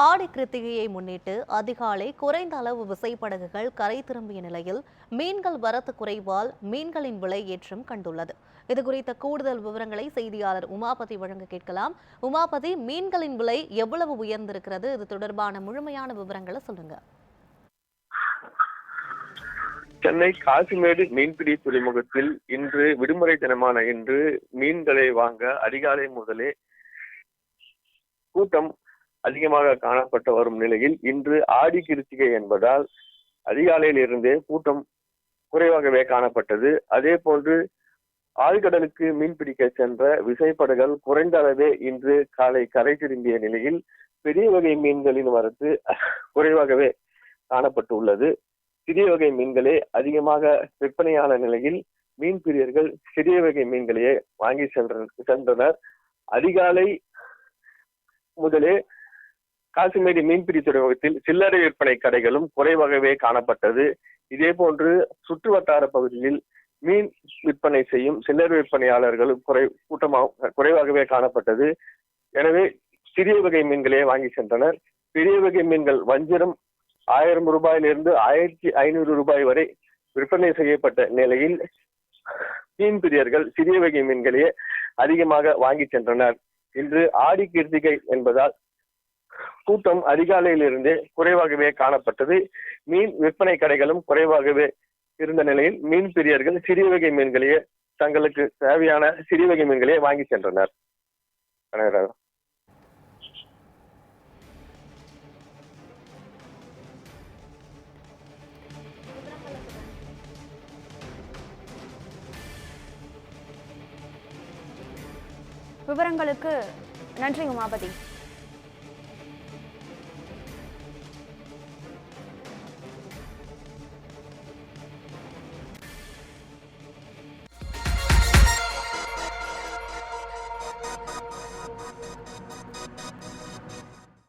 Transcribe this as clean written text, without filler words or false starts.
ஆடி கிருத்திகையை முன்னிட்டு அதிகாலை குறைந்த அளவு விசைப்படகுகள் கரை திரும்பிய நிலையில் மீன்கள் வரத்து குறைவால் மீன்களின் விலை ஏற்றம் கண்டுள்ளது. இதுகுறித்த கூடுதல் விவரங்களை செய்தியாளர் உமாபதி வழங்க கேட்கலாம். உமாபதி, மீன்களின் விலை எவ்வளவு உயர்ந்திருக்கிறது? இது தொடர்பான முழுமையான விவரங்களை சொல்லுங்க. சென்னை காசிமேடு மீன்பிடி துறைமுகத்தில் இன்று விடுமுறை தினமான இன்று மீன்களை வாங்க அதிகாலை முதலே கூட்டம் அதிகமாக காணப்பட்டு வரும் நிலையில் இன்று ஆடி கிருத்திகை என்பதால் அதிகாலையில் இருந்தே கூட்டம் குறைவாகவே காணப்பட்டது. அதே போன்று ஆழ்கடலுக்கு மீன்பிடிக்க சென்ற விசைப்படகுகள் குறைந்த அளவே இன்று காலை கரை திரும்பிய நிலையில் பெரிய வகை மீன்களின் வரத்து குறைவாகவே காணப்பட்டுள்ளது. சிறிய வகை மீன்களே அதிகமாக விற்பனையான நிலையில் மீன் பிரியர்கள் சிறிய வகை மீன்களையே வாங்கி சென்றனர். அதிகாலை முதலே காசிமேடு மீன்பிடி துறைமுகத்தில் சில்லறை விற்பனை கடைகளும் குறைவாகவே காணப்பட்டது. இதே போன்று சுற்று வட்டார பகுதியில் மீன் விற்பனை செய்யும் சில்லறை விற்பனையாளர்களும் குறைவாகவே காணப்பட்டது. எனவே சிறிய வகை மீன்களையே வாங்கி சென்றனர். பெரிய வகை மீன்கள் வஞ்சிரம் 1000 ரூபாயிலிருந்து 1500 ரூபாய் வரை விற்பனை செய்யப்பட்ட நிலையில் மீன் பிரியர்கள் சிறிய வகை மீன்களையே அதிகமாக வாங்கி சென்றனர். இன்று ஆடி கிருத்திகை என்பதால் கூட்டம் அதிகாலையிலிருந்தே குறைவாகவே காணப்பட்டது. மீன் விற்பனை கடைகளும் குறைவாகவே இருந்த நிலையில் மீன் பிரியர்கள் சிறிய வகை மீன்களையே தங்களுக்கு தேவையான சிறிய வகை மீன்களையே வாங்கி சென்றனர். விவரங்களுக்கு நன்றி உமாபதி.